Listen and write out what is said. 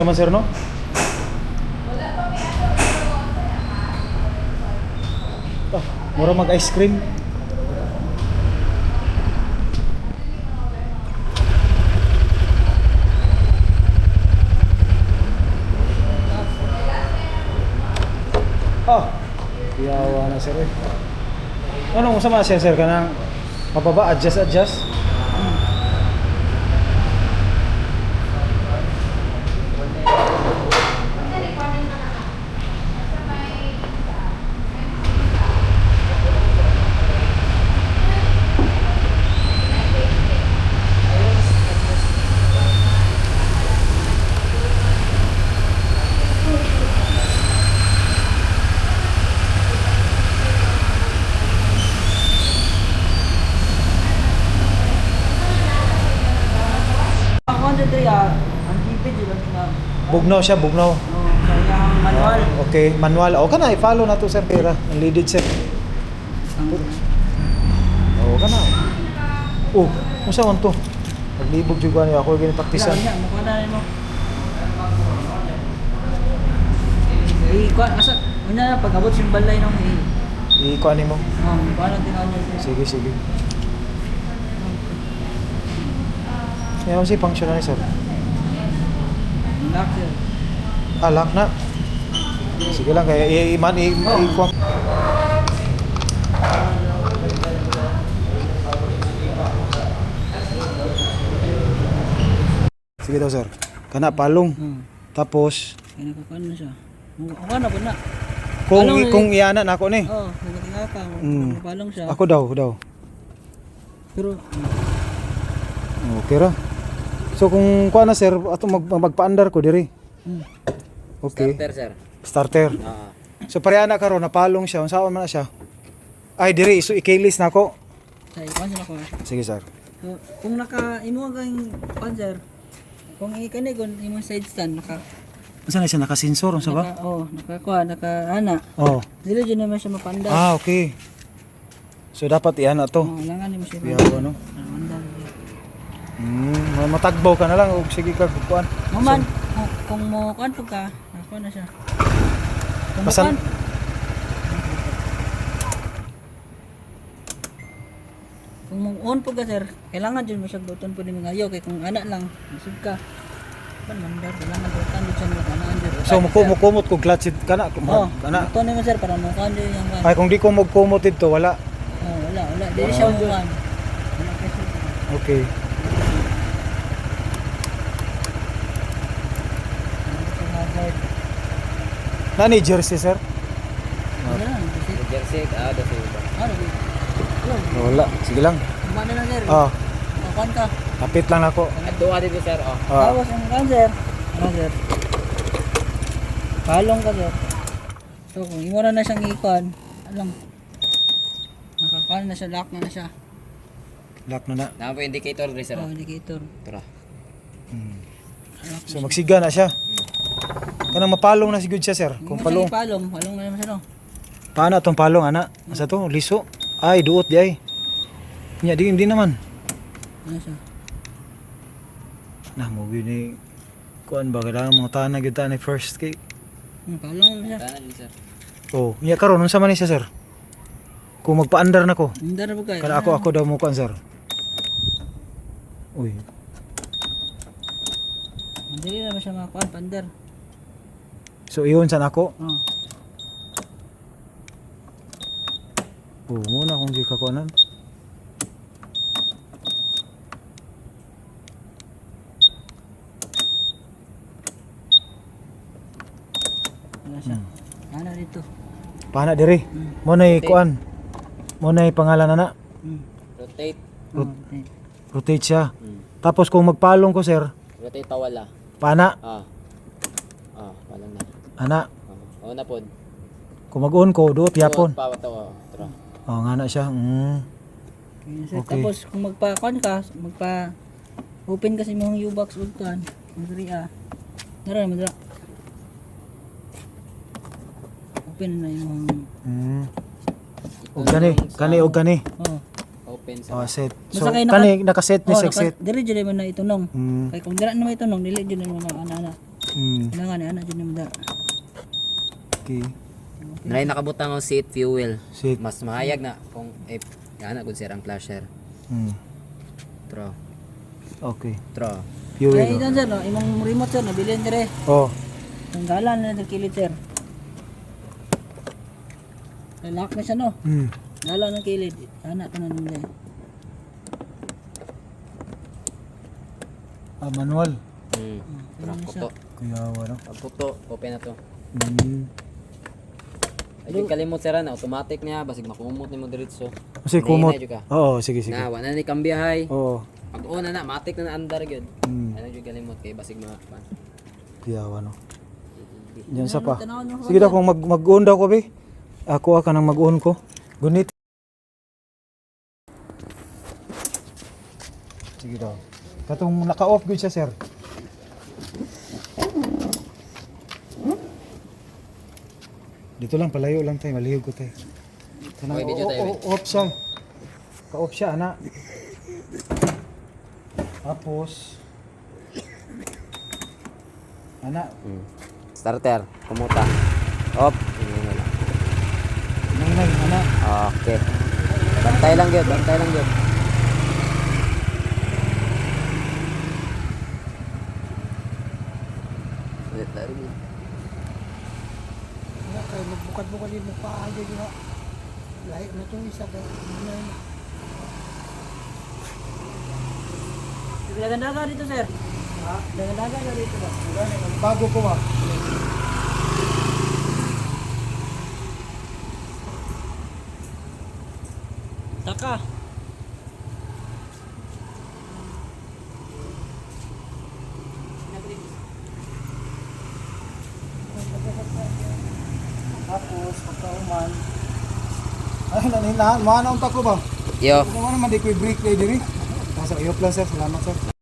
Naman sir, no? Ah, mura mag-ice cream. Ah, iyawa na sir eh. Anong sama siya sir? Kanang mababa, adjust. Ako ang dito ang tipid yun na. Bugnaw siya, bugnaw. Kaya ang manual. Okay, manual. O kana, i-follow na to sir pera. Ang leaded sir. O kana. Oh, kung saan to? Paglibog juga niya ako gini praktisan. Wala, mukha na rin mo. Asa, una na, pag-abot yung balay nung I-kuha ni mo. mukha na tinawag niya. Sige. Yan si function na ni sir. Lock sir. Lock na. Sige lang, kaya i-kuha. Sige daw sir. Kana palong. Tapos Kaya nakakuan na siya. Mukha na po na. kung iana na ako ni. Oo, nagkatinga ka. Napalong siya. Ako daw. Pero, Okay ra. So kung kuha na sir, ato magpa-under ko diri. Okay. Starter, sir. Starter. So pareha na karon napalong siya. Unsaon man na siya? Ay diri so i-keyless na ako. sa ikuan sila ko. Sige sir. So, kung imo ang panzer, kung ikani kung imo side stand Unsa na siya naka-sensor unsa ba? naka-ana. Oh. Dili jud naman siya mapanda. Okay. So dapat iyan na to. Langan nimo siya. Yawa no. Matagbaw ka na lang og sige ka kuan. Maman, kung mo kuan pag ka, ako na siya. Kung Basan- kuan, kung mo on pag ka sir, kailangan jud mo siya buton pud ni ngayo kay kung ana lang, isig ka. Kan mandar, kailangan buton jud siya mo kanaan jud. So mukumot ko clutch kana kana. Buton nimo sir para mo kuan jud yang kuan. Ay kung di ko magkumot dito wala. Wala. Dili siya mo kuan. Wala kasi. Okay. Nani jersey sir? Jersey, ada sa iba. Wala. Sige lang. Kumana lang sir. Ah, Kuan ka. kapit lang ako. Ato dito, sir. Oh. Tapos ang kuan sir. Ano sir? Palong ka sir. So kung imo na siyang ikuan, alam. Nakakuan na siya, lock na siya. Lock na na. Napa po indicator, sir. Oh, indicator. Tara. So magsiga na siya. Kanang mapalong na sigud siya sir. Kung palong. Palong na naman siya no. Paano atong palong ana? Asa to? Liso. Ay duot di ay. Nya di hindi naman. Ano siya? Nah mo gini kuan ba kailangan mga tanan gyud ta ni first kay. Palong na siya. Tanan, sir. Oh, nya karon unsa man ni siya sir? Kung magpa-under na ko. Under po kayo. Kada ako daw mo kuan sir. Uy. Hindi naman siya makakuan, pander. So iyon sa nako. Oh. Oh, muna kung di kakuanan. Ano siya? Ano dito? Pana diri. Mo nay kuan. Mo nay pangalan ana. Rotate. Okay. Rotate siya. Tapos kung magpalong ko sir, Rotate pawala. pana Walang na. ana. Oo na po. Kung mag-on ko duot yapon. Pawa to. Tara. Oh, nga na siya. Okay, sir. Okay. Tapos kung magpa-kuan ka, open kasi mo yung U-box ug kuan. Madri Dara. Open na yung Og kani og kani. Open Oh, sa. set. So Basta kayo kani naka-set ni set. Dili jud man na itunong. Mm. Kay kung dira na may itunong, dili jud mo na ana. Kailangan ni ana dyan ni mada. Okay. Naray nakabutang ang seat fuel. Seat. Mas mahayag na kung ana gud sir ang flasher. Tro. Okay. Tro. Fuel. Kaya itan sir, no? Imong remote sir, nabilin dire. Oh. Tanggalan na ng kilid sir. Lock na siya no. Galan ng kilid. Ana ka na nila. Manual. Tro. Puto. Kaya wala. Pag puto, open na to. Hmm. Ay yung kalimot sir na automatic niya basig makumot nimo diretso. Kasi kumot. Hinay, ka. Oo, sige sige. Na wala ni kambiyahay. Oo. Pag una na matik na andar gyud. Ano jud kalimot kay basig mapan. Kaya wala. Diyan sa pa. Tanaw nyo. Sige daw kung mag-on daw ko be. Ako ka nang mag-on ko. Gunit. Sige daw. Katong naka-off gyud siya, sir. Dito lang palayo lang tayo, malihog ko tayo. Okay, video tayo, Off siya. Ka-off siya, ana. Tapos ana, Starter, kumuta. Op, ini na lang. nang ana. Okay. Bantay lang gyud, bantay lang gyud. Ulit tayo. Kaya magbukat-bukat din mo pa aja dito. Lahi na itong isa ka. Dagan-dagan dito sir. Ha? Dagan-dagan na dito ba? Bago ko ba? Taka. Tapos pagkauman. Ay, naninahan, maanaon ta ko ba? Yo. Kung ano man di ko i-break lay diri. Nasa iyo plan sir, salamat sir.